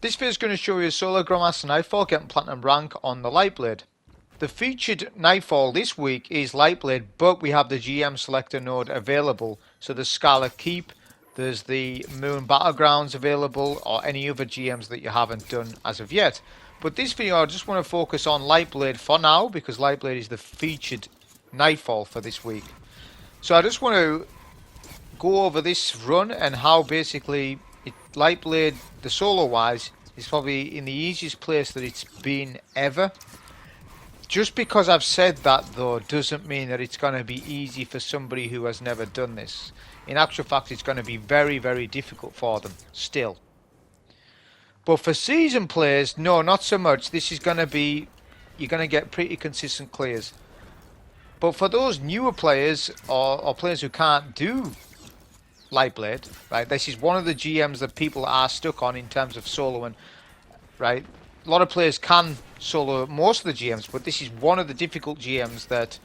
This video is going to show you solo Grandmaster Nightfall getting platinum rank on the Lightblade. The featured Nightfall this week is Lightblade, but we have the GM selector node available. So there's Scarlet Keep, there's the Moon Battlegrounds available, or any other GMs that you haven't done as of yet. But this video I just want to focus on Lightblade for now, because Lightblade is the featured Nightfall for this week. So I just want to go over this run and how basically Lightblade, the solo wise, is probably in the easiest place that it's been ever. Just because I've said that though doesn't mean that it's going to be easy for somebody who has never done this. In actual fact, it's going to be very, very difficult for them still. But for seasoned players, no, not so much. This is going to be, you're going to get pretty consistent clears. But for those newer players or players who can't do Lightblade, right? This is one of the GMs that people are stuck on in terms of soloing, right? A lot of players can solo most of the GMs, but this is one of the difficult GMs that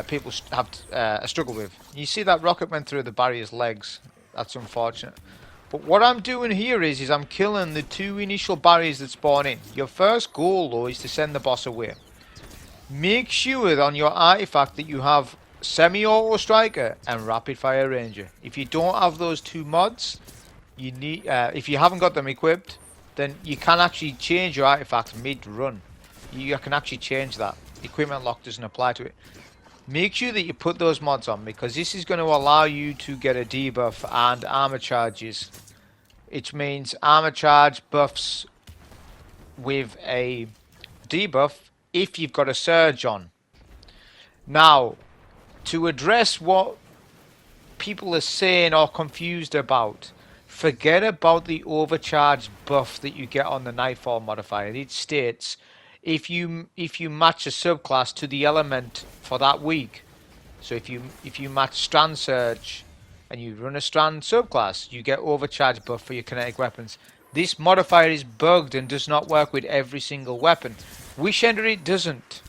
people have a struggle with. You see that rocket went through the barrier's legs. That's unfortunate. But what I'm doing here is I'm killing the two initial barriers that spawn in. Your first goal, though, is to send the boss away. Make sure on your artifact that you have semi-auto striker and rapid fire ranger. If you don't have those two mods, you need if you haven't got them equipped, then you can actually change your artifact mid-run. You can actually change that. Equipment lock doesn't apply to it. Make sure that you put those mods on, because this is going to allow you to get a debuff and armor charges. It means armor charge buffs with a debuff if you've got a surge on. Now, to address what people are saying or confused about, forget about the overcharge buff that you get on the Nightfall modifier. It states if you match a subclass to the element for that week. So if you match Strand Surge and you run a Strand subclass, you get overcharge buff for your kinetic weapons. This modifier is bugged and does not work with every single weapon. Wish Ender it doesn't.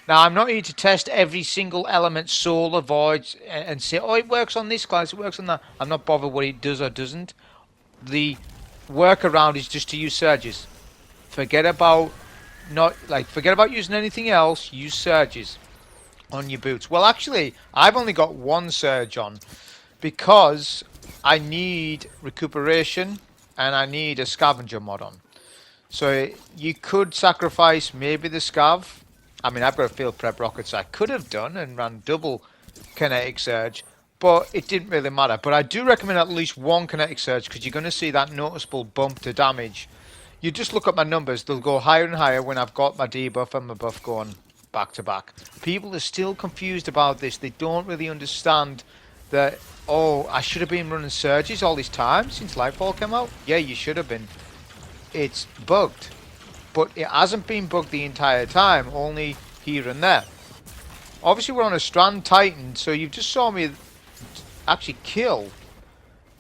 Now, I'm not here to test every single element soul avoids and say, oh, it works on this class, it works on that. I'm not bothered what it does or doesn't. The workaround is just to use surges. Forget about using anything else. Use surges on your boots. Well, actually, I've only got one surge on because I need recuperation and I need a scavenger mod on. So you could sacrifice maybe the scav. I mean, I've got a field prep rocket, so I could have done and ran double kinetic surge, but it didn't really matter. But I do recommend at least one kinetic surge, because you're going to see that noticeable bump to damage. You just look at my numbers, they'll go higher and higher when I've got my debuff and my buff going back to back. People are still confused about this. They don't really understand that, oh, I should have been running surges all this time since Lightfall came out. Yeah, you should have been. It's bugged. But it hasn't been bugged the entire time, only here and there. Obviously, we're on a Strand Titan, so you just saw me actually kill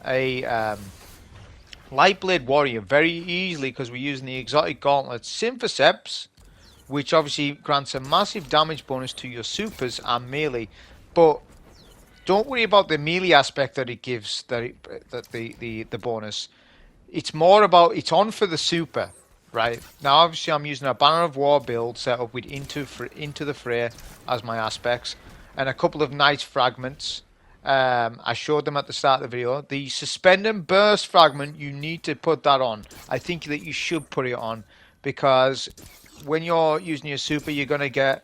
a Lightblade Warrior very easily because we're using the exotic gauntlet Symphoceps, which obviously grants a massive damage bonus to your supers and melee. But don't worry about the melee aspect that it gives, the bonus. It's more about, it's on for the super. Right, now obviously I'm using a Banner of War build set up with Into the Fray as my aspects, and a couple of nice fragments. I showed them at the start of the video. The Suspend and Burst fragment, you need to put that on. I think that you should put it on, because when you're using your super, you're going to get,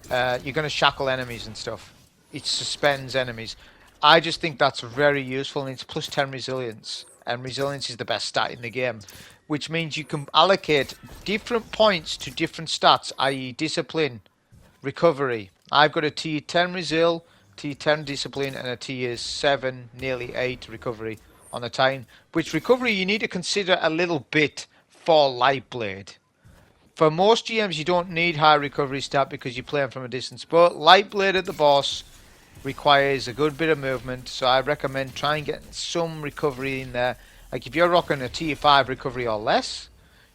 you're going to shackle enemies and stuff. It suspends enemies. I just think that's very useful, and it's plus 10 resilience, and resilience is the best stat in the game, which means you can allocate different points to different stats, i.e. discipline, recovery. I've got a tier 10 resil, tier 10 discipline, and a tier 7, nearly 8 recovery on the Titan. Which recovery you need to consider a little bit for Lightblade. For most GMs you don't need high recovery stat because you're playing from a distance, but Lightblade at the boss requires a good bit of movement, so I recommend trying and get some recovery in there. Like if you're rocking a tier 5 recovery or less,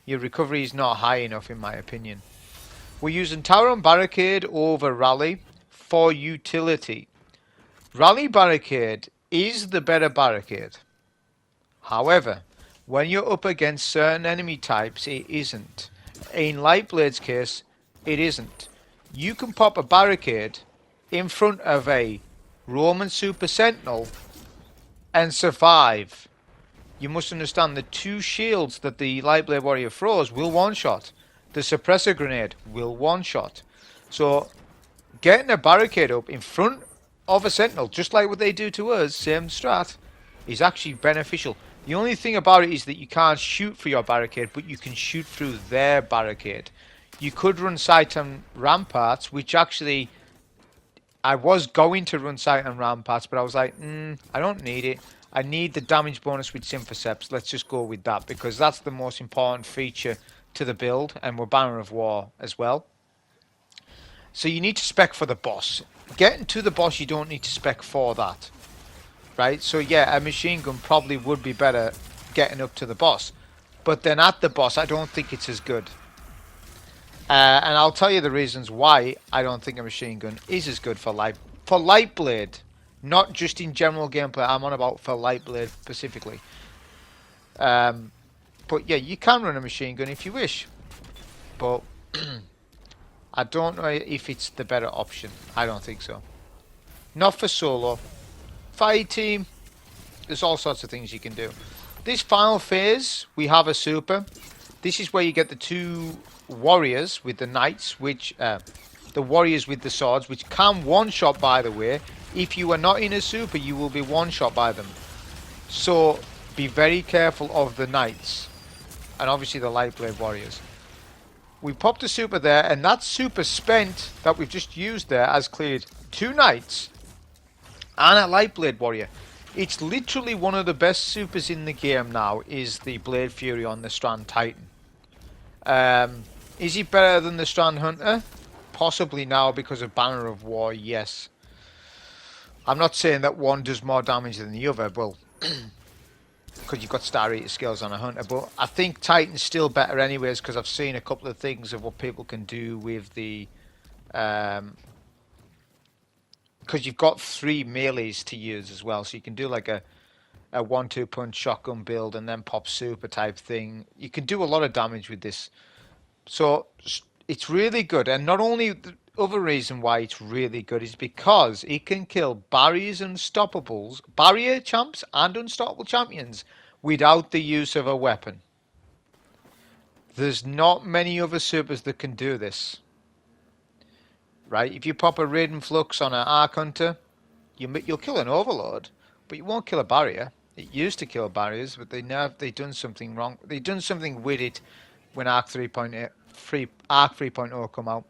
your recovery is not high enough in my opinion. We're using Tower and Barricade over Rally for utility. Rally Barricade is the better barricade. However, When you're up against certain enemy types, it isn't. In Lightblade's case, it isn't. You can pop a barricade in front of a Roman Super Sentinel and survive. You must understand the 2 shields that the Lightblade Warrior throws will one-shot. The suppressor grenade will one-shot. So getting a barricade up in front of a Sentinel, just like what they do to us, same strat, is actually beneficial. The only thing about it is that you can't shoot through your barricade, but you can shoot through their barricade. You could run sight and ramparts, which actually I was going to run sight and ramparts, but I was like, I don't need it. I need the damage bonus with Symphoceps. Let's just go with that, because that's the most important feature to the build, and we're Banner of War as well. So you need to spec for the boss. Getting to the boss, you don't need to spec for that. Right? So yeah, a machine gun probably would be better getting up to the boss. But then at the boss, I don't think it's as good. And I'll tell you the reasons why I don't think a machine gun is as good for Lightblade. Not just in general gameplay, I'm on about for Lightblade specifically. But yeah, you can run a machine gun if you wish. But I don't know if it's the better option. I don't think so. Not for solo. Fight team, there's all sorts of things you can do. This final phase, we have a super. This is where you get the 2 warriors with the knights, which the warriors with the swords, which can one-shot, by the way. If you are not in a super, you will be one-shot by them. So be very careful of the knights, and obviously the Lightblade warriors. We popped a super there, and that super spent that we've just used there has cleared 2 knights and a Lightblade warrior. It's literally one of the best supers in the game now, is the Blade Fury on the Strand Titan. Is it better than the Strand Hunter? Possibly now because of Banner of War, yes. I'm not saying that one does more damage than the other, well, because you've got Star Eater skills on a Hunter, but I think Titan's still better anyways, because I've seen a couple of things of what people can do with the... because you've got 3 melees to use as well, so you can do like a 1-2 punch shotgun build and then pop super type thing. You can do a lot of damage with this. So it's really good, and not only the other reason why it's really good is because it can kill barriers and unstoppables, barrier champs and unstoppable champions without the use of a weapon. There's not many other supers that can do this. Right? If you pop a Raiden Flux on an Arc Hunter, you'll kill an Overlord, but you won't kill a barrier. It used to kill barriers, but they've done something wrong. They've done something with it when Arc 3.0 come out.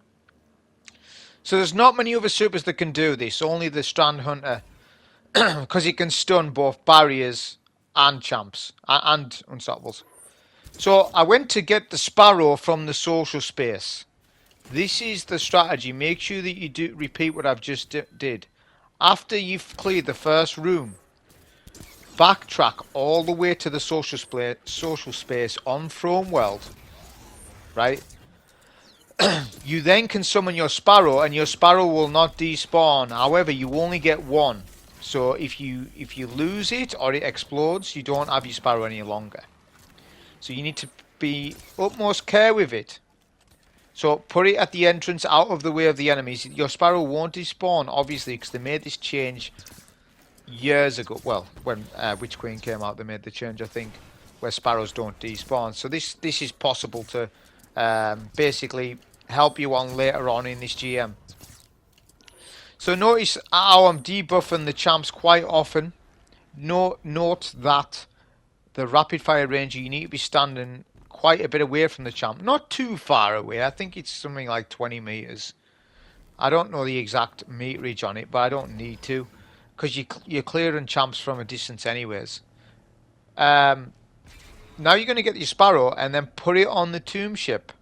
So there's not many other supers that can do this. Only the Strand Hunter, because it can stun both barriers and champs and unstoppables. So I went to get the Sparrow from the social space. This is the strategy. Make sure that you do repeat what I've just did. After you've cleared the first room, backtrack all the way to the social space on Throne World. Right? You then can summon your Sparrow, and your Sparrow will not despawn. However, you only get 1. So if you lose it or it explodes, you don't have your Sparrow any longer. So you need to be utmost care with it. So put it at the entrance, out of the way of the enemies. Your Sparrow won't despawn, obviously, because they made this change years ago. Well, when Witch Queen came out, they made the change, I think, where Sparrows don't despawn. So this is possible to basically help you on later on in this GM. So notice how I'm debuffing the champs quite often. Note that the rapid fire range, you need to be standing quite a bit away from the champ. Not too far away. I think it's something like 20 meters. I don't know the exact meterage on it, but I don't need to, because you're clearing champs from a distance anyways. Now you're going to get your Sparrow and then put it on the tomb ship.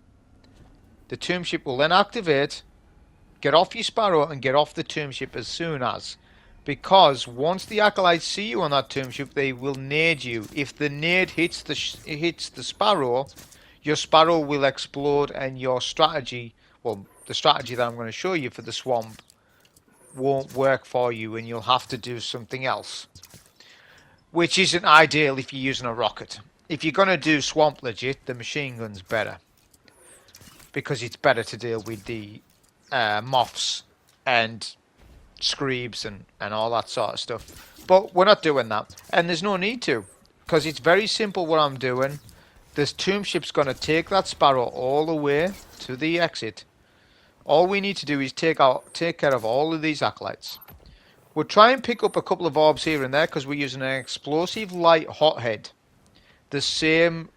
The tomb ship will then activate. Get off your Sparrow and get off the tomb ship as soon as. Because once the Acolytes see you on that tomb ship, they will nade you. If the nade hits the Sparrow, your Sparrow will explode, and your strategy, well, the strategy that I'm going to show you for the swamp, won't work for you, and you'll have to do something else. Which isn't ideal if you're using a rocket. if you're going to do swamp legit, the machine gun's better. Because it's better to deal with the moths and screebs and all that sort of stuff. But we're not doing that. And there's no need to. Because it's very simple what I'm doing. This tomb ship's going to take that sparrow all the way to the exit. All we need to do is take care of all of these acolytes. We'll try and pick up a couple of orbs here and there because we're using an explosive light hothead. The same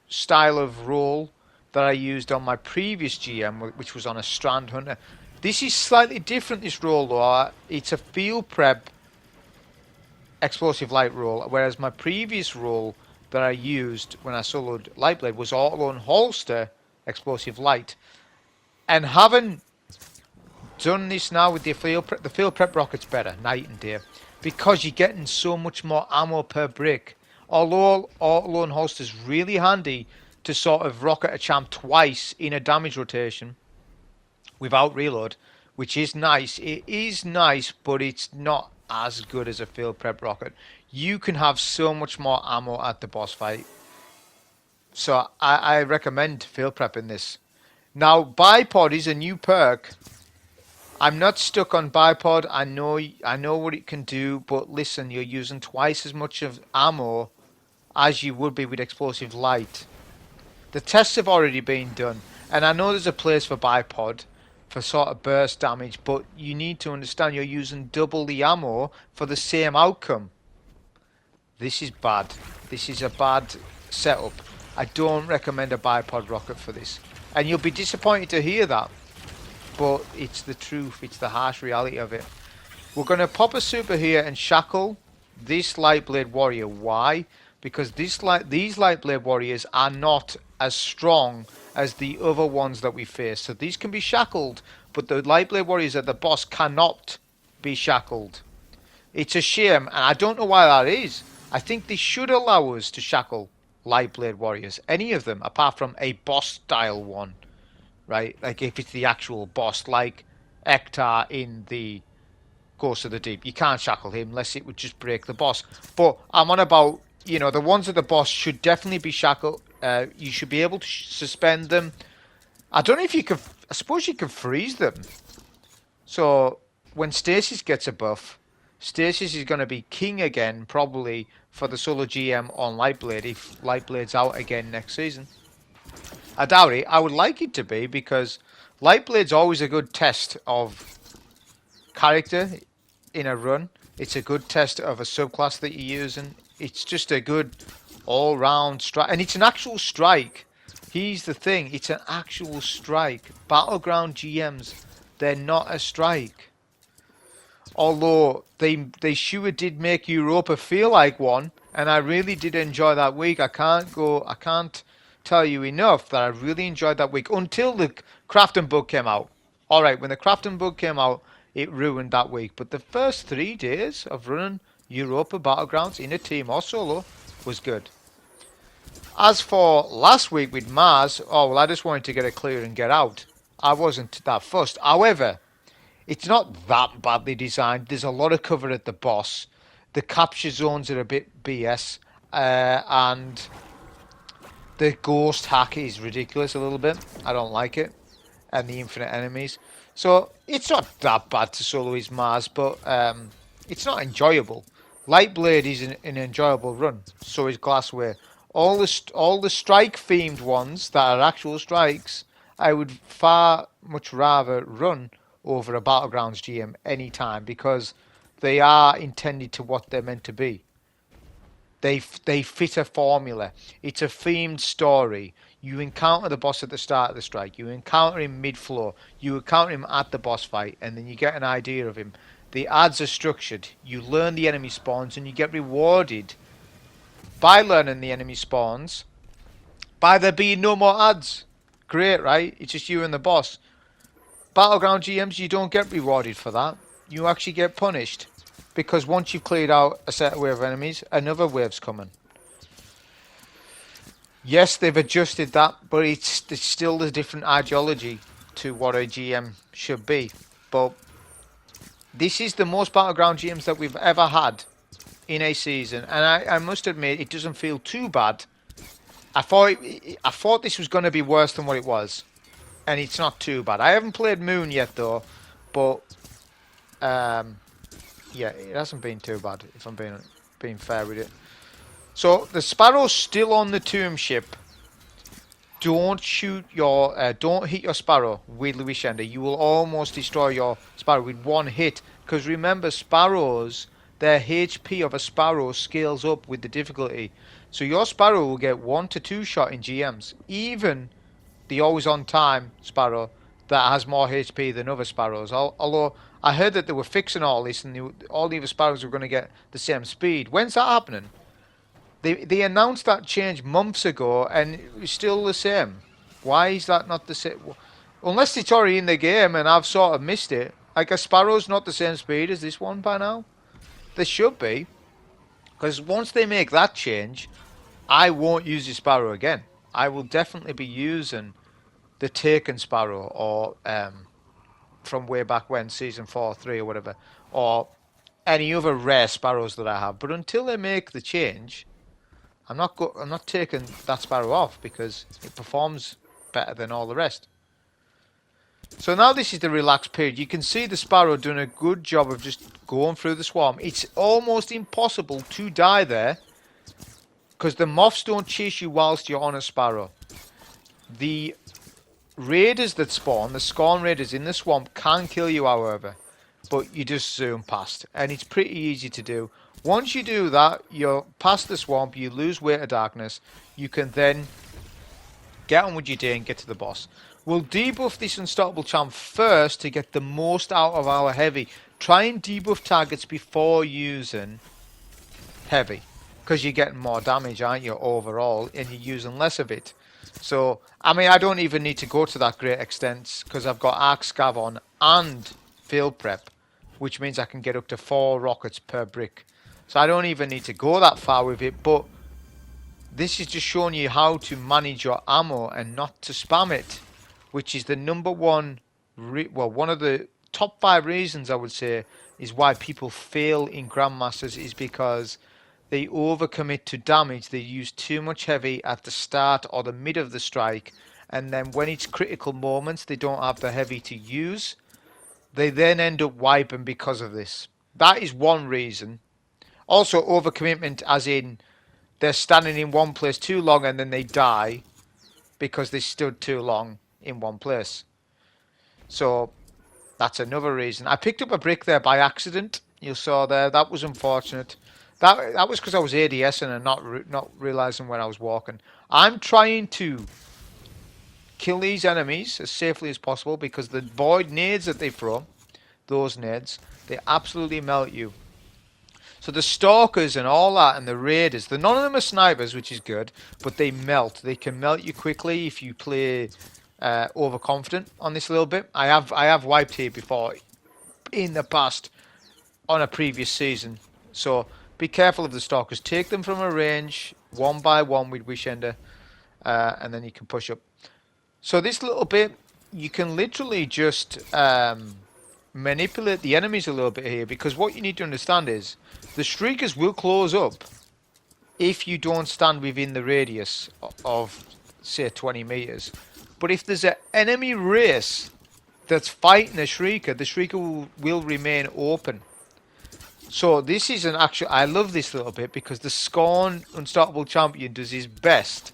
style of roll that I used on my previous GM, which was on a Strand Hunter. This is slightly different, this roll though. It's a field prep explosive light roll, whereas my previous roll that I used when I soloed Lightblade was auto and holster explosive light. And having done this now with the field prep rocket's better night and day because you're getting so much more ammo per brick. Although auto and holster is really handy to sort of rocket a champ twice in a damage rotation without reload, which is nice. It is nice, but it's not as good as a field prep rocket. You can have so much more ammo at the boss fight. So I recommend field prepping this. Now, bipod is a new perk. I'm not stuck on bipod. I know what it can do, but listen, you're using twice as much of ammo as you would be with explosive light. The tests have already been done, and I know there's a place for bipod for sort of burst damage, but you need to understand you're using double the ammo for the same outcome. This is bad. This is a bad setup. I don't recommend a bipod rocket for this. And you'll be disappointed to hear that, but it's the truth. It's the harsh reality of it. We're going to pop a super here and shackle this Lightblade warrior. Why? Because these Lightblade warriors are not as strong as the other ones that we face. So these can be shackled, but the Lightblade warriors at the boss cannot be shackled. It's a shame, and I don't know why that is. I think they should allow us to shackle Lightblade warriors, any of them, apart from a boss style one, right? Like if it's the actual boss, like Ektar in the Ghost of the Deep. You can't shackle him unless it would just break the boss. But I'm on about, you know, the ones at the boss should definitely be shackled. You should be able to suspend them. I don't know if you can. I suppose you can freeze them. So when Stasis gets a buff, Stasis is going to be king again, probably for the solo GM on Lightblade if Lightblade's out again next season. I doubt it. I would like it to be because Lightblade's always a good test of character in a run. It's a good test of a subclass that you're using. It's just a good all-round strike, and it's an actual strike. Here's the thing, it's an actual strike. Battleground GMs, they're not a strike. Although they sure did make Europa feel like one, and I really did enjoy that week. I can't tell you enough that I really enjoyed that week until the crafting bug came out. Alright, when the crafting bug came out, it ruined that week. But the first 3 days of running Europa Battlegrounds in a team or solo was good. As for last week with Mars, oh well, I just wanted to get it clear and get out. I wasn't that fussed. However, it's not that badly designed. There's a lot of cover at the boss. The capture zones are a bit BS. And the ghost hack is ridiculous a little bit. I don't like it. And the infinite enemies. So it's not that bad to solo his Mars, but it's not enjoyable. Lightblade is an enjoyable run. So is Glassware. All the strike themed ones that are actual strikes, I would far much rather run over a Battlegrounds GM anytime because they are intended to what they're meant to be. They fit a formula. It's a themed story. You encounter the boss at the start of the strike. You encounter him mid-floor. You encounter him at the boss fight, and then you get an idea of him. The ads are structured. You learn the enemy spawns, and you get rewarded by learning the enemy spawns by there being no more ads. Great, right? It's just you and the boss. Battleground GMs, you don't get rewarded for that. You actually get punished. Because once you've cleared out a set wave of enemies, another wave's coming. Yes, they've adjusted that, but it's still a different ideology to what a GM should be. But this is the most Battleground GMs that we've ever had in a season. And I must admit, it doesn't feel too bad I thought this was going to be worse than what it was, and it's not too bad. I haven't played Moon yet though, but um, yeah, it hasn't been too bad if I'm being fair with it. So the Sparrow's still on the tomb ship. Don't don't hit your Sparrow with Louis Ender. You will almost destroy your Sparrow with one hit. Because remember, Sparrows, their HP of a Sparrow scales up with the difficulty. So your Sparrow will get 1 to 2 shot in GMs. Even the always on time Sparrow that has more HP than other Sparrows. Although I heard that they were fixing all this and all the other Sparrows were going to get the same speed. When's that happening? They announced that change months ago, and it's still the same. Why is that not the same? Unless it's already in the game, and I've sort of missed it. Like a Sparrow's not the same speed as this one by now. They should be, because once they make that change, I won't use the Sparrow again. I will definitely be using the Taken Sparrow, or from way back when, season 4, 3, or whatever, or any other rare Sparrows that I have. But until they make the change, I'm not taking that Sparrow off because it performs better than all the rest. So now this is the relaxed period. You can see the Sparrow doing a good job of just going through the swarm. It's almost impossible to die there because the moths don't chase you whilst you're on a Sparrow. The raiders that spawn, the Scorn raiders in the swamp, can kill you, however, but you just zoom past, and it's pretty easy to do. Once you do that, you're past the swamp, you lose Weight of Darkness, you can then get on with your day and get to the boss. We'll debuff this Unstoppable Champ first to get the most out of our heavy. Try and debuff targets before using heavy, because you're getting more damage, aren't you, overall, and you're using less of it. So, I mean, I don't even need to go to that great extent, because I've got Arc Scav on and Field Prep, which means I can get up to 4 rockets per brick. So I don't even need to go that far with it, but this is just showing you how to manage your ammo and not to spam it, which is the number one, one of the top 5 reasons I would say is why people fail in Grandmasters, is because they overcommit to damage. They use too much heavy at the start or the mid of the strike, and then when it's critical moments they don't have the heavy to use. They then end up wiping because of this. That is one reason. Also overcommitment, as in they're standing in one place too long and then they die because they stood too long in one place. So that's another reason. I picked up a brick there by accident. You saw there. That was unfortunate. That was because I was ADSing and not realizing when I was walking. I'm trying to kill these enemies as safely as possible because the void nades that they throw, those nades, they absolutely melt you. So the stalkers and all that and the raiders, none of them are snipers, which is good, but they melt. They can melt you quickly if you play overconfident on this a little bit. I have wiped here before in the past on a previous season. So be careful of the stalkers. Take them from a range, one by one with Wishender, and then you can push up. So this little bit, you can literally just manipulate the enemies a little bit here, because what you need to understand is the streakers will close up if you don't stand within the radius of, say, 20 meters. But if there's an enemy race that's fighting a shrieker, the shrieker will remain open. So this is an actual... I love this little bit because the Scorn Unstoppable Champion does his best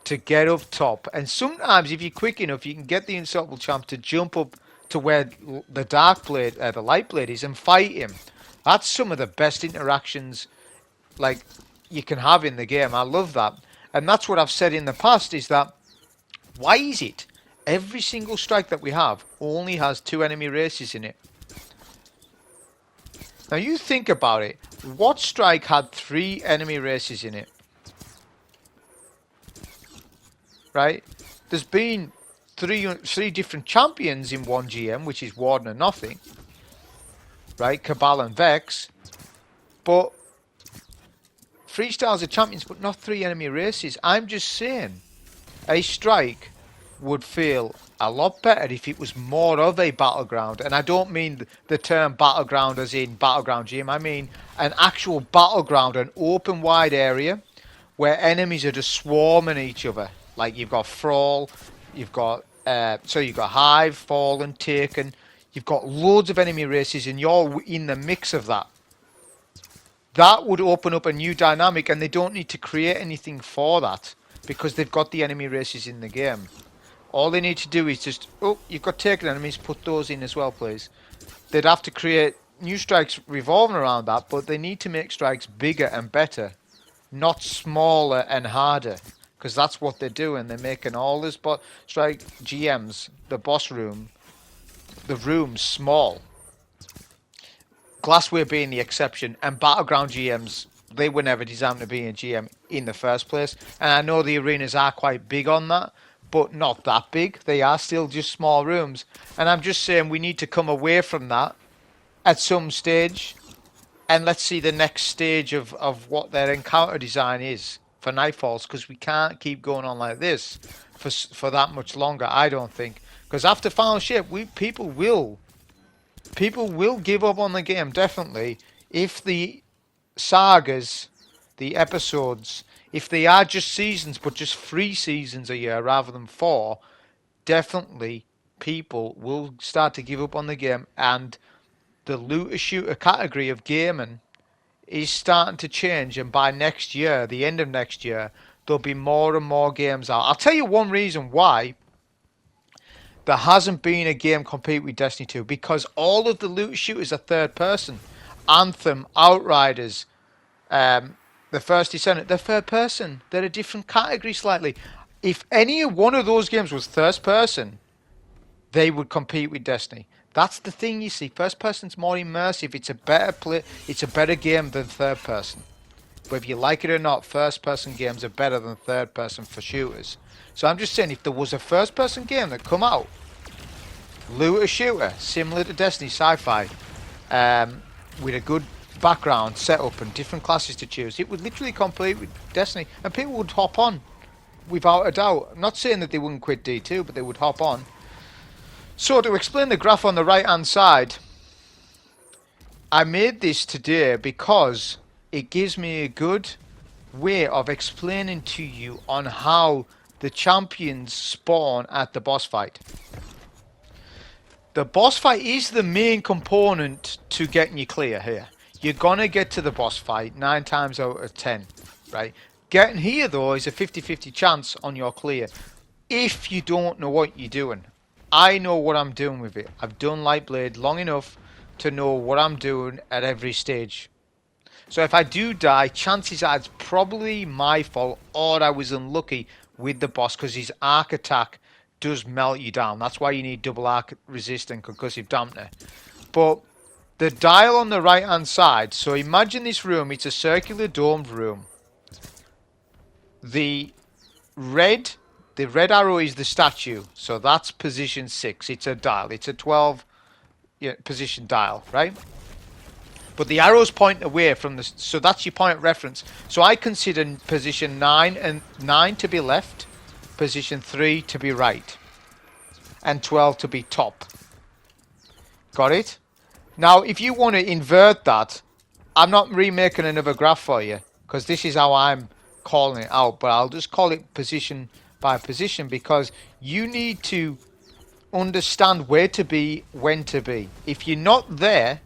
to get up top. And sometimes if you're quick enough, you can get the Unstoppable Champ to jump up to where the Darkblade, the Lightblade is, and fight him. That's some of the best interactions like you can have in the game. I love that. And that's what I've said in the past, is that why is it every single strike that we have only has 2 enemy races in it? Now you think about it. What strike had 3 enemy races in it? Right? There's been three different champions in one GM, which is Warden and Nothing. Right? Cabal and Vex. But 3 styles of champions, but not 3 enemy races. I'm just saying, a strike would feel a lot better if it was more of a battleground. And I don't mean the term battleground as in battleground GM. I mean an actual battleground, an open wide area where enemies are just swarming each other. Like you've got Thrall, you've got you've got Hive, Fallen, Taken. You've got loads of enemy races, and you're in the mix of that. That would open up a new dynamic, and they don't need to create anything for that because they've got the enemy races in the game. All they need to do is just, oh, you've got Taken enemies, put those in as well, please. They'd have to create new strikes revolving around that, but they need to make strikes bigger and better, not smaller and harder, because that's what they're doing. They're making all this strike GMs, the boss room, the rooms small. Glassware being the exception, and Battleground GMs, they were never designed to be a GM in the first place. And I know the arenas are quite big on that, but not that big. They are still just small rooms. And I'm just saying we need to come away from that at some stage, and let's see the next stage of what their encounter design is for Nightfalls, because we can't keep going on like this for that much longer, I don't think. Because after Final Shape, people will give up on the game, definitely, if the sagas, the episodes, if they are just seasons, but just 3 seasons a year rather than 4, definitely people will start to give up on the game, and the looter-shooter category of gaming is starting to change, and by next year, the end of next year, there'll be more and more games out. I'll tell you one reason why there hasn't been a game compete with Destiny 2, because all of the looter-shooters are third person. Anthem, Outriders, the First Descendant, they're third person. They're a different category slightly. If any one of those games was first person, they would compete with Destiny. That's the thing, you see. First person's more immersive. It's a better play. It's a better game than third person. Whether you like it or not, first person games are better than third person for shooters. So I'm just saying, if there was a first person game that come out, looter shooter, similar to Destiny, sci-fi, with a good background setup and different classes to choose, it would literally compete with Destiny, and people would hop on without a doubt. I'm not saying that they wouldn't quit D2, but they would hop on. So to explain the graph on the right hand side, I made this today because it gives me a good way of explaining to you on how the champions spawn at the boss fight. The boss fight is the main component to getting you clear here. You're gonna get to the boss fight 9 times out of 10, right? Getting here though is a 50-50 chance on your clear if you don't know what you're doing. I know what I'm doing with it. I've done Lightblade long enough to know what I'm doing at every stage. So if I do die, chances are it's probably my fault, or I was unlucky with the boss, because his arc attack does melt you down. That's why you need double arc resistant concussive dampener. But the dial on the right hand side, so imagine this room, it's a circular domed room. The red arrow is the statue, so that's position 6. It's a dial. It's a 12 position dial, right? But the arrows point away from the, so that's your point of reference. So I consider position 9 to be left, position 3 to be right, and 12 to be top. Got it? Now, if you want to invert that, I'm not remaking another graph for you, because this is how I'm calling it out, but I'll just call it position by position, because you need to understand where to be, when to be. If you're not there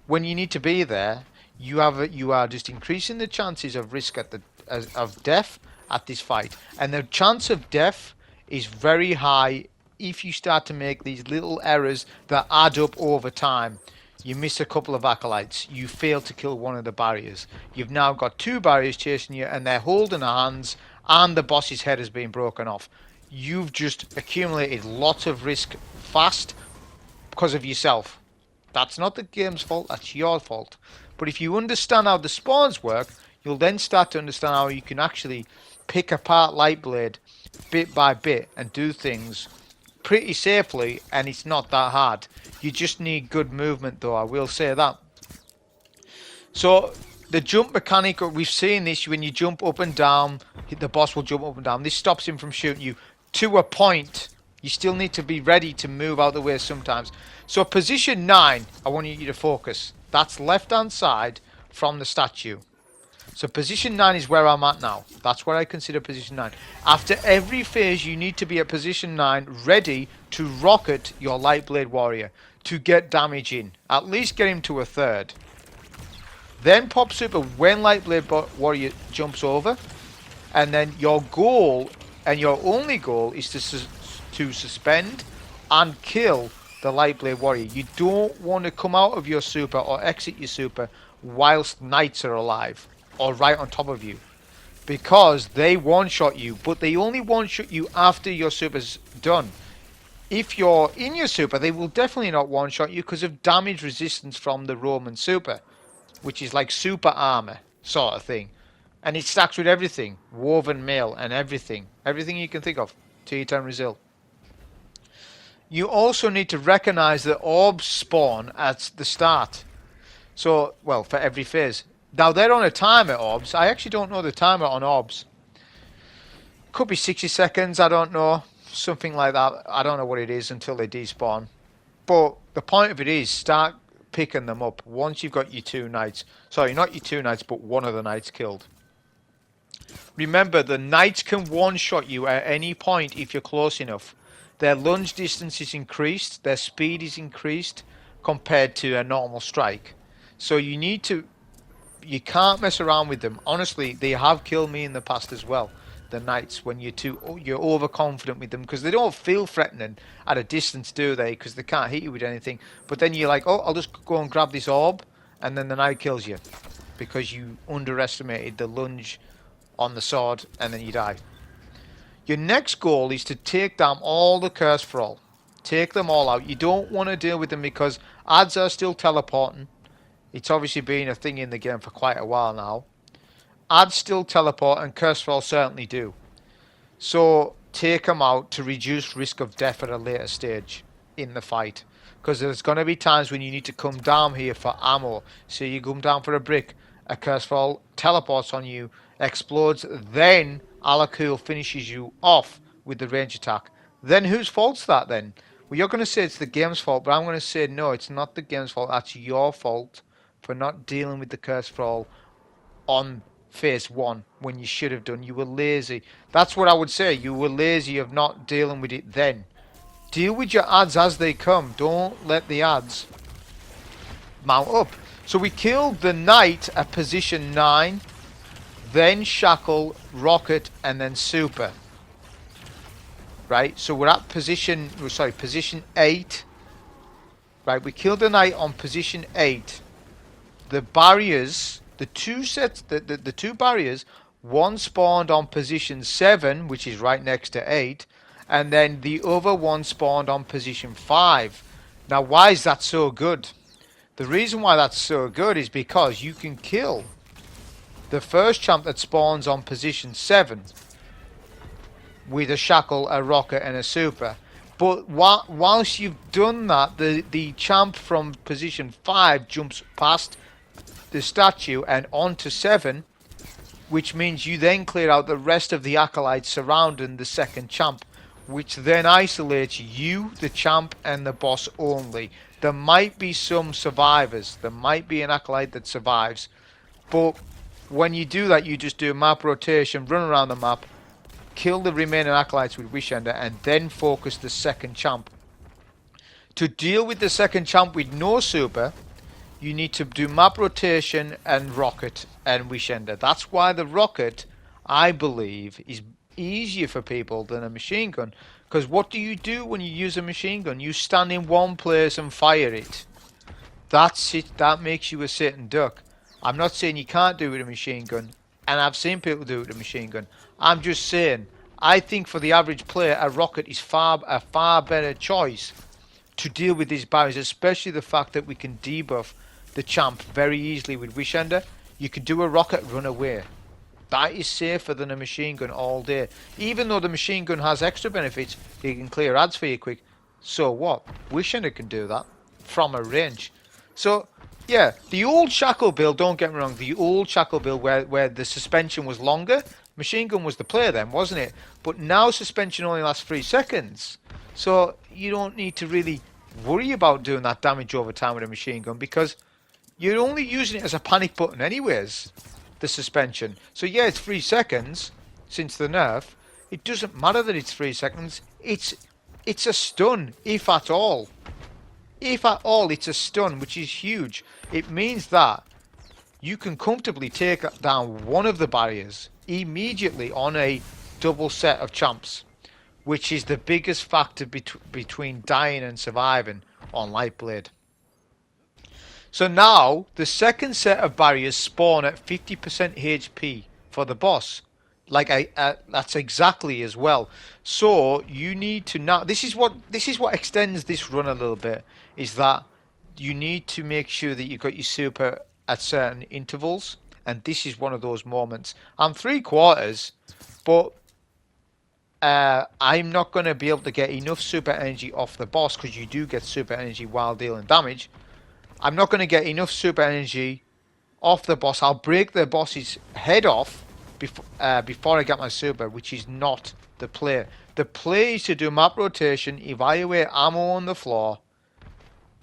when you need to be there, you are just increasing the chances of risk at of death at this fight, and the chance of death is very high if you start to make these little errors that add up over time. You miss a couple of acolytes, you fail to kill one of the barriers, you've now got 2 barriers chasing you, and they're holding their hands, and the boss's head has been broken off. You've just accumulated lots of risk fast because of yourself. That's not the game's fault, that's your fault. But if you understand how the spawns work, you'll then start to understand how you can actually pick apart Lightblade bit by bit and do things pretty safely, and it's not that hard. You just need good movement though, I will say that. So the jump mechanic, we've seen this when you jump up and down, the boss will jump up and down. This stops him from shooting you to a point. You still need to be ready to move out of the way sometimes. So position 9, I want you to focus. That's left hand side from the statue. So position 9 is where I'm at now. That's what I consider position 9. After every phase, you need to be at position 9, ready to rocket your Lightblade warrior to get damage in. At least get him to a third. Then pop super when Lightblade warrior jumps over. And then your goal, and your only goal, is to suspend and kill the Lightblade warrior. You don't want to come out of your super or exit your super whilst knights are alive or right on top of you, because they one-shot you, but they only one-shot you after your super's done. If you're in your super, they will definitely not one-shot you because of damage resistance from the Roman super, which is like super armor sort of thing. And it stacks with everything, woven mail and everything you can think of. T10 Resil. You also need to recognize that orbs spawn at the start. So, well, for every phase. Now, they're on a timer, orbs. I actually don't know the timer on orbs. Could be 60 seconds, I don't know. Something like that. I don't know what it is until they despawn. But the point of it is, start picking them up once you've got your 2 knights. Sorry, not your 2 knights, but one of the knights killed. Remember, the knights can one-shot you at any point if you're close enough. Their lunge distance is increased, their speed is increased compared to a normal strike. So you need to... You can't mess around with them. Honestly, they have killed me in the past as well. The knights, when you're overconfident with them, because they don't feel threatening at a distance, do they? Because they can't hit you with anything. But then you're like, oh, I'll just go and grab this orb, and then the knight kills you because you underestimated the lunge on the sword, and then you die. Your next goal is to take down all the Curse for All. Take them all out. You don't want to deal with them because ads are still teleporting. It's obviously been a thing in the game for quite a while now. Ads still teleport, and Curse for All certainly do. So take them out to reduce risk of death at a later stage in the fight. Because there's going to be times when you need to come down here for ammo. So you come down for a brick, a Curse for All teleports on you, explodes, then Alak Hul finishes you off with the range attack. Then whose fault's that then? Well, you're going to say it's the game's fault, but I'm going to say no, it's not the game's fault. That's your fault for not dealing with the Curse for All on phase 1 when you should have done. You were lazy. That's what I would say. You were lazy of not dealing with it then. Deal with your ads as they come. Don't let the ads mount up. So we killed the knight at position 9, then shackle, rocket, and then super. Right, so we're at position 8. Right, we killed the knight on position 8. The barriers, the two barriers, one spawned on position 7, which is right next to 8, and then the other one spawned on position 5. Now, why is that so good? The reason why that's so good is because you can kill the first champ that spawns on position 7 with a shackle, a rocket, and a super. But whilst you've done that, the champ from position 5 jumps past the statue and onto 7, which means you then clear out the rest of the acolytes surrounding the second champ, which then isolates you, the champ, and the boss only. There might be some survivors. There might be an acolyte that survives. But when you do that, you just do a map rotation, run around the map, kill the remaining acolytes with Wishender, and then focus the second champ. To deal with the second champ with no super, you need to do map rotation and rocket and Wishender. That's why the rocket, I believe, is easier for people than a machine gun. Because what do you do when you use a machine gun? You stand in one place and fire it. That's it. That makes you a sitting duck. I'm not saying you can't do it with a machine gun, and I've seen people do it with a machine gun. I'm just saying, I think for the average player, a rocket is a far better choice to deal with these barriers, especially the fact that we can debuff the champ very easily with Wishender. You can do a rocket, run away. That is safer than a machine gun all day. Even though the machine gun has extra benefits, it can clear ads for you quick. So what? Wishender can do that from a range. So yeah, the old shackle build, don't get me wrong, the old shackle build where the suspension was longer, machine gun was the play then, wasn't it? But now suspension only lasts 3 seconds. So you don't need to really worry about doing that damage over time with a machine gun, because you're only using it as a panic button anyways. the suspension. So yeah, it's 3 seconds since the nerf. It doesn't matter that it's 3 seconds. It's a stun, if at all. If at all, it's a stun, which is huge. It means that you can comfortably take down one of the barriers immediately on a double set of champs, which is the biggest factor between dying and surviving on Lightblade. So now, the second set of barriers spawn at 50% HP for the boss. Like that's exactly as well. So you need to now. This is what extends this run a little bit. Is that you need to make sure that you've got your super at certain intervals, and this is one of those moments. I'm 3/4, but I'm not going to be able to get enough super energy off the boss, because you do get super energy while dealing damage. I'm not going to get enough super energy off the boss. I'll break the boss's head off before I get my super, which is not the play. The play is to do map rotation, evaluate ammo on the floor,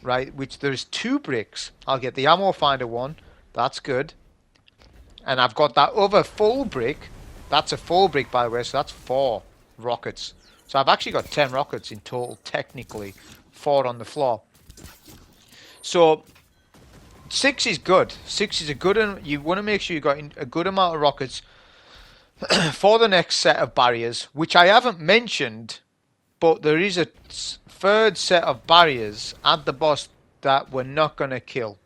right, which there's 2 bricks. I'll get the ammo finder one, that's good. And I've got that other full brick. That's a full brick, by the way, so that's 4 rockets. So I've actually got 10 rockets in total, technically, 4 on the floor. So 6 is good. 6 is a good, and you want to make sure you've got a good amount of rockets for the next set of barriers, which I haven't mentioned, but there is a third set of barriers at the boss that we're not going to kill.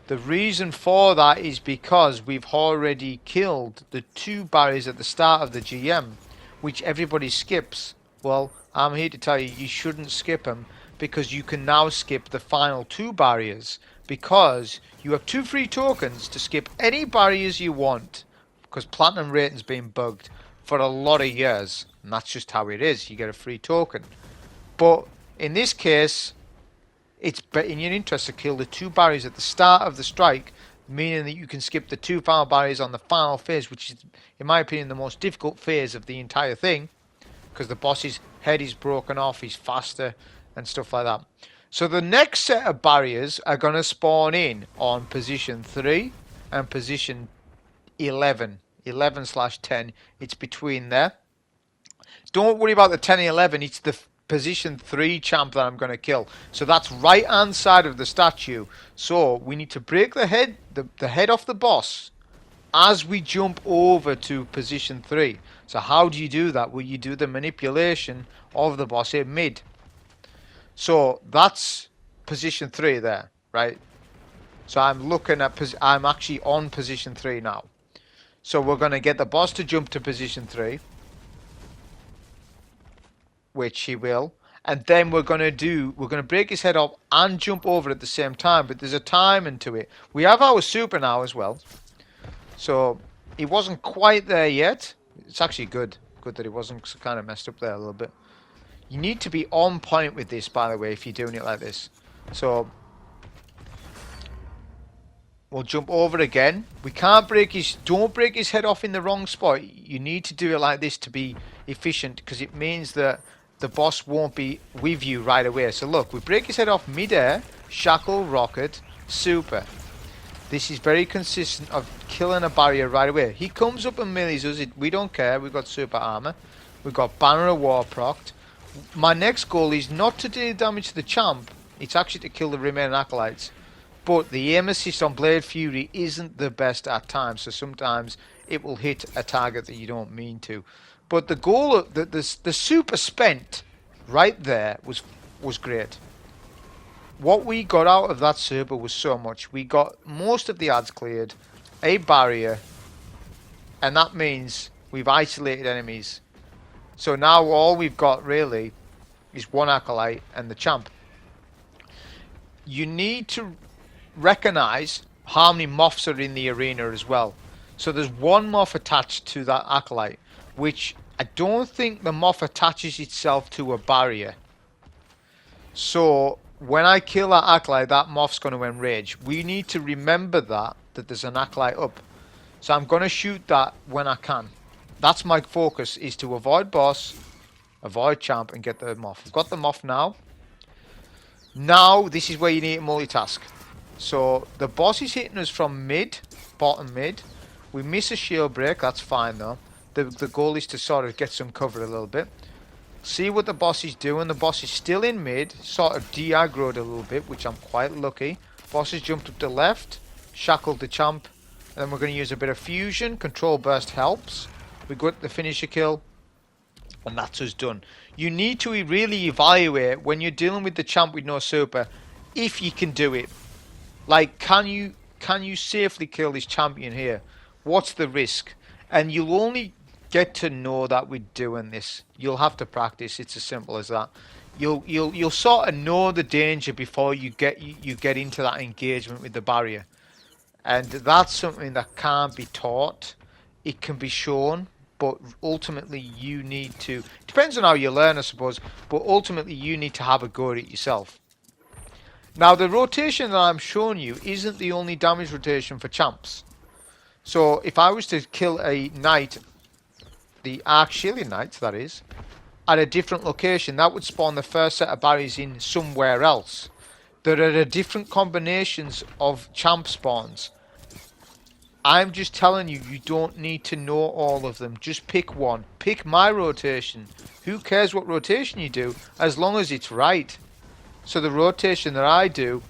The reason for that is because we've already killed the 2 barriers at the start of the GM, which everybody skips. Well, I'm here to tell you, you shouldn't skip them, because you can now skip the final 2 barriers, because you have 2 free tokens to skip any barriers you want, because platinum rating's been bugged for a lot of years, and that's just how it is. You get a free token. But in this case, it's in your interest to kill the 2 barriers at the start of the strike, meaning that you can skip the 2 final barriers on the final phase, which is, in my opinion, the most difficult phase of the entire thing, because the boss's head is broken off, he's faster, and stuff like that. So the next set of barriers are going to spawn in on position 3 and position 11. 11/10. It's between there. Don't worry about the 10 and 11. It's the position 3 champ that I'm going to kill. So that's right hand side of the statue. So we need to break the head off the boss as we jump over to position 3. So how do you do that? Well, you do the manipulation of the boss in mid. So that's position 3 there, right? So I'm looking at, I'm actually on position 3 now. So we're going to get the boss to jump to position 3, which he will. And then we're going to break his head off and jump over at the same time. But there's a timing to it. We have our super now as well. So he wasn't quite there yet. It's actually good. Good that he wasn't kind of messed up there a little bit. You need to be on point with this, by the way, if you're doing it like this. So we'll jump over again. We can't don't break his head off in the wrong spot. You need to do it like this to be efficient, because it means that the boss won't be with you right away. So look, we break his head off mid-air, shackle, rocket, super. This is very consistent of killing a barrier right away. He comes up and melees us. We don't care. We've got super armor. We've got Banner of War procced. My next goal is not to do damage to the champ. It's actually to kill the remaining acolytes. But the aim assist on Blade Fury isn't the best at times, so sometimes it will hit a target that you don't mean to. But the goal, the super spent right there was great. What we got out of that super was so much. We got most of the ads cleared, a barrier, and that means we've isolated enemies. So now all we've got really is 1 acolyte and the champ. You need to recognize how many moths are in the arena as well. So there's 1 moth attached to that acolyte, which I don't think the moth attaches itself to a barrier. So when I kill that acolyte, that moth's going to enrage. We need to remember that there's an acolyte up. So I'm going to shoot that when I can. That's my focus, is to avoid boss, avoid champ, and get the moth. I've got the moth now. Now, this is where you need to multitask. So the boss is hitting us from mid, bottom mid. We miss a shield break, that's fine though. The goal is to sort of get some cover a little bit. See what the boss is doing. The boss is still in mid, sort of de-aggroed a little bit, which I'm quite lucky. Boss has jumped up to left, shackled the champ, and then we're going to use a bit of fusion. Control burst helps. We got the finisher kill, and that's us done. You need to really evaluate when you're dealing with the champ with no super, if you can do it. Like, can you safely kill this champion here? What's the risk? And you'll only get to know that with doing this. You'll have to practice. It's as simple as that. You'll sort of know the danger before you get into that engagement with the barrier. And that's something that can't be taught. It can be shown, but ultimately you need to. Depends on how you learn, I suppose. But ultimately you need to have a go at it yourself. Now the rotation that I'm showing you isn't the only damage rotation for champs. So if I was to kill a knight, the Arc-Shielding Knights that is, at a different location, that would spawn the first set of barriers in somewhere else. There are different combinations of champ spawns. I'm just telling you, you don't need to know all of them. Just pick one. Pick my rotation. Who cares what rotation you do, as long as it's right. So the rotation that I do,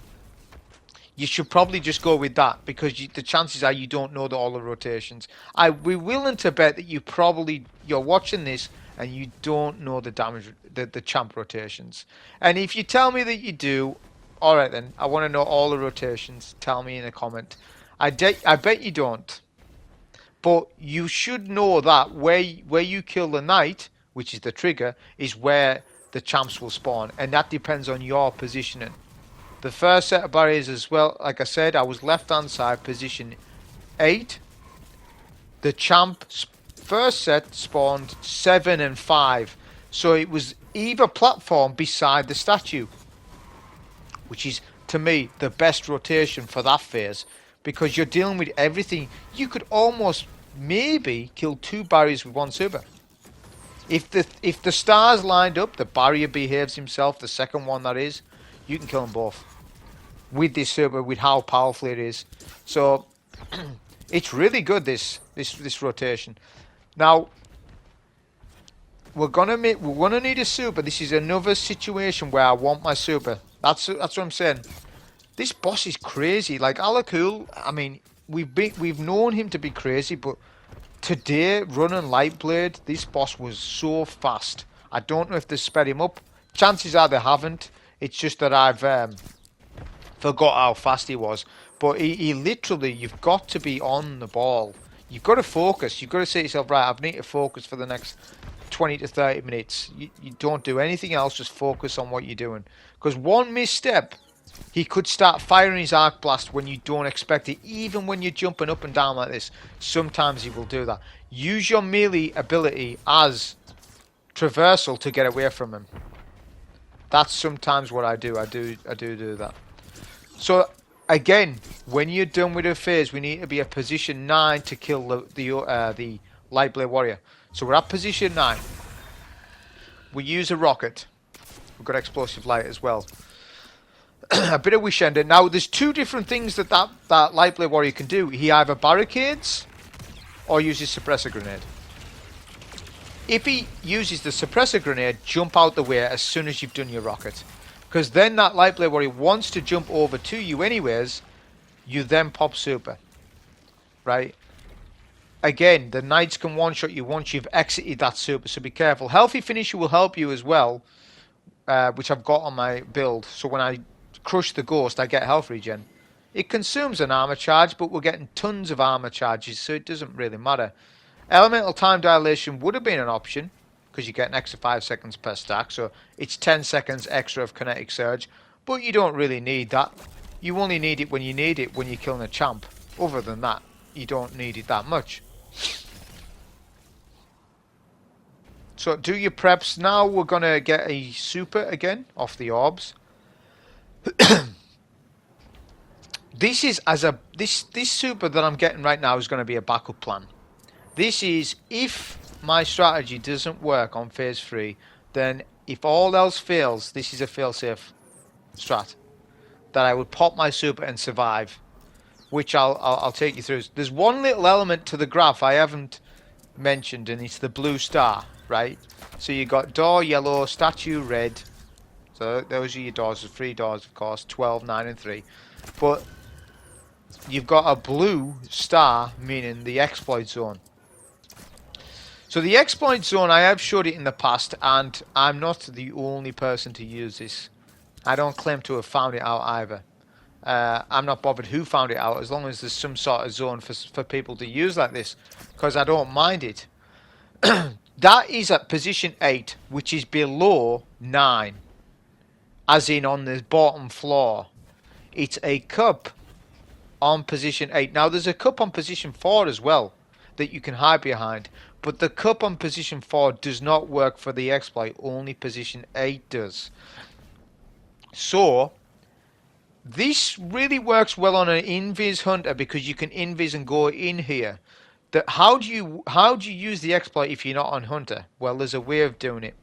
you should probably just go with that, because the chances are you don't know all the rotations. I'd be willing to bet that you're watching this and you don't know the damage, the champ rotations. And if you tell me that you do, alright then, I want to know all the rotations. Tell me in a comment. I bet you don't. But you should know that where you kill the knight, which is the trigger, is where the champs will spawn. And that depends on your positioning. The first set of barriers as well, like I said, I was left hand side, position 8. The champ's first set spawned 7 and 5. So it was either platform beside the statue, which is, to me, the best rotation for that phase, because you're dealing with everything. You could almost maybe kill 2 barriers with 1 super. If the stars lined up, the barrier behaves himself, the second one that is, you can kill them both with this super, with how powerful it is. So it's really good, this rotation. Now we're gonna need a super. This is another situation where I want my super. That's what I'm saying. This boss is crazy. Like Alak Hul, I mean, we've known him to be crazy, but today, running Lightblade, this boss was so fast. I don't know if they sped him up. Chances are they haven't. It's just that I've forgot how fast he was. But he literally, you've got to be on the ball. You've got to focus. You've got to say to yourself, right, I need to focus for the next 20 to 30 minutes. You don't do anything else, just focus on what you're doing. Because one misstep, he could start firing his arc blast when you don't expect it. Even when you're jumping up and down like this, sometimes he will do that. Use your melee ability as traversal to get away from him. That's sometimes what I do. I do that. So again, when you're done with a phase, we need to be at position 9 to kill the Lightblade warrior. So we're at position 9. We use a rocket. We've got explosive light as well. A bit of wish ender. Now there's 2 different things that Lightblade warrior can do. He either barricades or uses suppressor grenade. If he uses the suppressor grenade, jump out the way as soon as you've done your rocket, because then that Lightblade warrior wants to jump over to you anyways. You then pop super, right? Again, the knights can one-shot you once you've exited that super, so be careful. Healthy finisher will help you as well, which I've got on my build. So when I crush the ghost, I get health regen. It consumes an armor charge, but we're getting tons of armor charges, so it doesn't really matter. Elemental time dilation would have been an option, because you get an extra 5 seconds per stack, so it's 10 seconds extra of kinetic surge, but you don't really need that. You only need it when you need it, when you're killing a champ. Other than that, you don't need it that much. So do your preps. Now we're going to get a super again off the orbs. This super that I'm getting right now is going to be a backup plan. This is if my strategy doesn't work on phase 3, then if all else fails, this is a fail-safe strat. That I would pop my super and survive. which I'll take you through. There's one little element to the graph I haven't mentioned, and it's the blue star, right? So you got door yellow, statue red. So those are your doors. There's 3 doors, of course, 12, 9, and 3. But you've got a blue star, meaning the exploit zone. So the exploit zone, I have showed it in the past, and I'm not the only person to use this. I don't claim to have found it out either. I'm not bothered who found it out, as long as there's some sort of zone for people to use like this, because I don't mind it. That is at position 8, which is below 9, as in on the bottom floor. It's a cup on position 8. Now there's a cup on position 4 as well that you can hide behind, but the cup on position 4 does not work for the exploit, only position 8 does. So this really works well on an invis hunter, because you can invis and go in here. How do you use the exploit if you're not on hunter? Well, there's a way of doing it,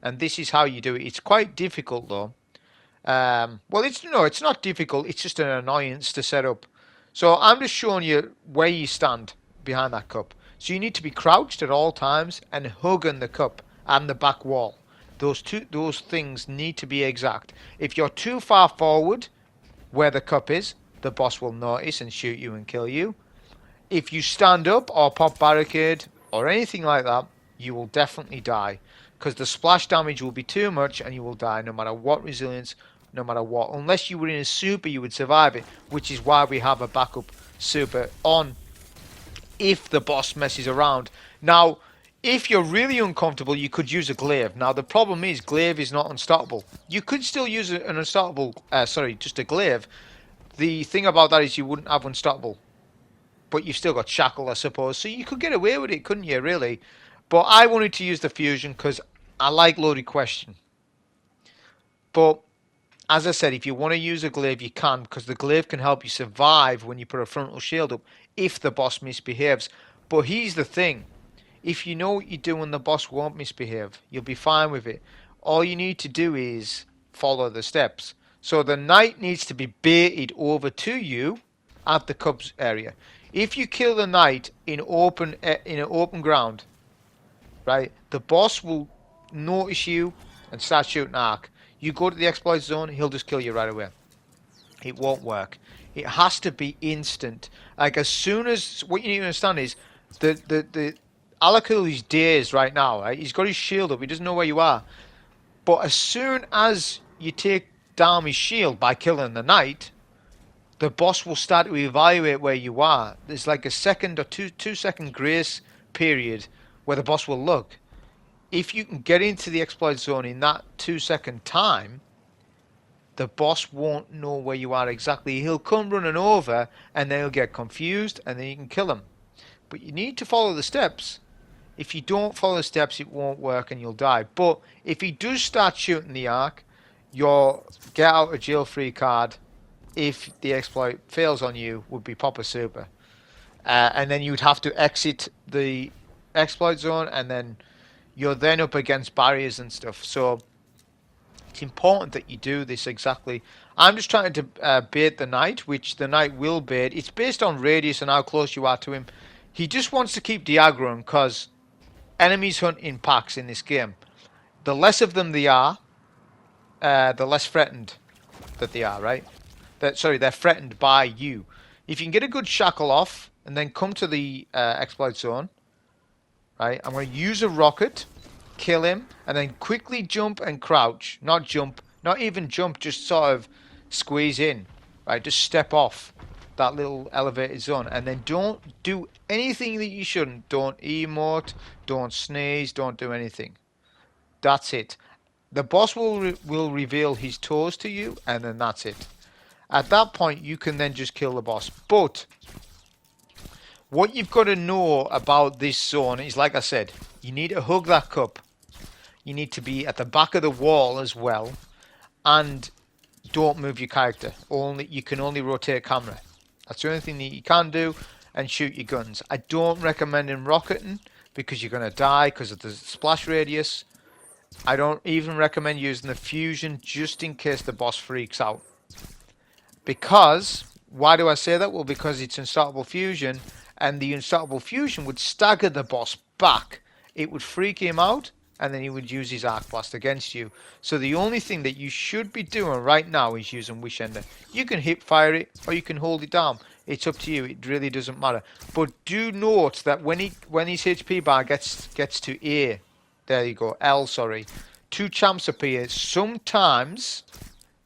and this is how you do it. It's quite difficult though. Well, it's not difficult. It's just an annoyance to set up. So I'm just showing you where you stand behind that cup. So you need to be crouched at all times and hugging the cup and the back wall. Those things need to be exact. If you're too far forward where the cup is, the boss will notice and shoot you and kill you. If you stand up or pop barricade or anything like that, you will definitely die, because the splash damage will be too much and you will die no matter what resilience, no matter what. Unless you were in a super, you would survive it, which is why we have a backup super on if the boss messes around. Now, if you're really uncomfortable, you could use a glaive. Now, the problem is glaive is not unstoppable. You could still use an unstoppable, just a glaive. The thing about that is you wouldn't have unstoppable, but you've still got shackle, I suppose. So you could get away with it, couldn't you, really? But I wanted to use the fusion because I like loaded question. But as I said, if you want to use a glaive, you can, because the glaive can help you survive when you put a frontal shield up if the boss misbehaves. But here's the thing. If you know what you're doing, the boss won't misbehave. You'll be fine with it. All you need to do is follow the steps. So the knight needs to be baited over to you at the cubs area. If you kill the knight in an open ground, right, the boss will notice you and start shooting arc. You go to the exploit zone, he'll just kill you right away. It won't work. It has to be instant. Like, as soon as, what you need to understand is the Alak Hul is dazed right now, right? He's got his shield up, he doesn't know where you are. But as soon as you take down his shield by killing the knight, the boss will start to evaluate where you are. There's like a second or two second grace period where the boss will look. If you can get into the exploit zone in that 2-second time, the boss won't know where you are exactly. He'll come running over and then he'll get confused and then you can kill him. But you need to follow the steps. If you don't follow the steps, it won't work and you'll die. But if he does start shooting the arc, your get out of jail free card, if the exploit fails on you, would be pop a super. And then you'd have to exit the exploit zone, and then you're then up against barriers and stuff. So it's important that you do this exactly. I'm just trying to bait the knight, which the knight will bait. It's based on radius and how close you are to him. He just wants to keep diagrammed because enemies hunt in packs in this game. The less of them they are, the less threatened that they are, right? They're threatened by you. If you can get a good shackle off and then come to the exploit zone, right? I'm going to use a rocket, kill him, and then quickly jump and crouch. Not jump, not even jump, just sort of squeeze in, right? Just step off that little elevated zone, and then don't do anything that you shouldn't. Don't emote, don't sneeze, don't do anything. That's it. The boss will reveal his toes to you, and then that's it. At that point, you can then just kill the boss. But what you've got to know about this zone is, like I said, you need to hug that cup. You need to be at the back of the wall as well, and don't move your character. You can only rotate camera. That's the only thing that you can do, and shoot your guns. I don't recommend him rocketing because you're going to die because of the splash radius. I don't even recommend using the fusion just in case the boss freaks out. Because Why do I say that? Well, because it's Unstoppable Fusion, and the Unstoppable Fusion would stagger the boss back. It would freak him out, and then he would use his Arc Blast against you. So the only thing that you should be doing right now is using Wish Ender. You can hip fire it, or you can hold it down. It's up to you. It really doesn't matter. But do note that when his HP bar gets to A, there you go, L, sorry, 2 champs appear. Sometimes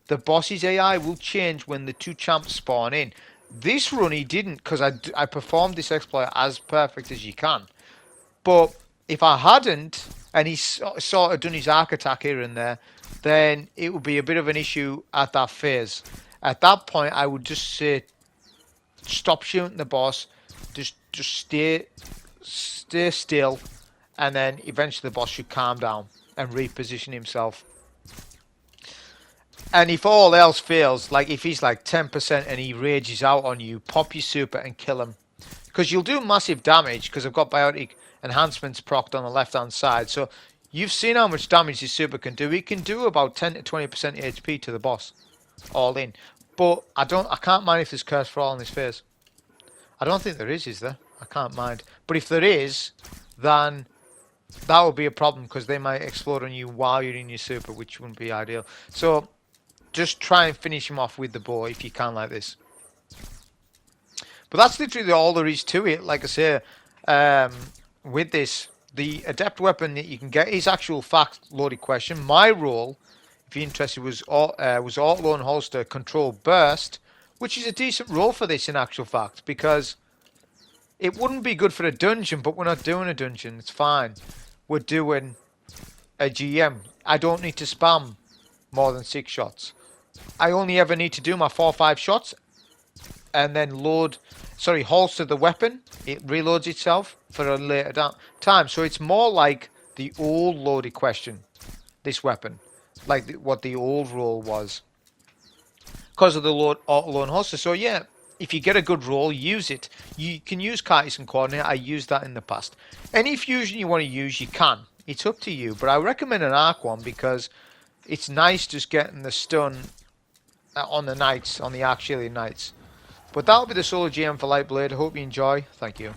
the boss's AI will change when the 2 champs spawn in. This run he didn't, because I performed this exploit as perfect as you can. But if I hadn't, and he sort of done his arc attack here and there, then it would be a bit of an issue at that phase. At that point, I would just say, stop shooting the boss, just stay still, and then eventually the boss should calm down and reposition himself. And if all else fails, like if he's like 10% and he rages out on you, pop your super and kill him. Because you'll do massive damage, because I've got biotic enhancements procced on the left hand side. So you've seen how much damage his super can do. He can do about 10 to 20% HP to the boss, all in. But I can't mind if there's curse for all in this phase. I don't think there is there? I can't mind. But if there is, then that would be a problem, because they might explode on you while you're in your super, which wouldn't be ideal. So just try and finish him off with the bow if you can, like this. But that's literally all there is to it. Like I say, with this, the adept weapon that you can get is actual fact loaded question. My role, if you're interested, was auto and holster control burst, which is a decent role for this in actual fact, because it wouldn't be good for a dungeon, but we're not doing a dungeon. It's fine. We're doing a GM. I don't need to spam more than 6 shots. I only ever need to do my 4 or 5 shots and then holster the weapon. It reloads itself for a later time. So it's more like the old loaded question, this weapon, like what the old role was, because of the auto and holster. So yeah, if you get a good roll, use it. You can use Cartesian coordinate. I used that in the past. Any fusion you want to use, you can. It's up to you. But I recommend an arc one, because it's nice just getting the stun on the knights, on the Arc Shielding knights. But that'll be the solo GM for Lightblade. I hope you enjoy. Thank you.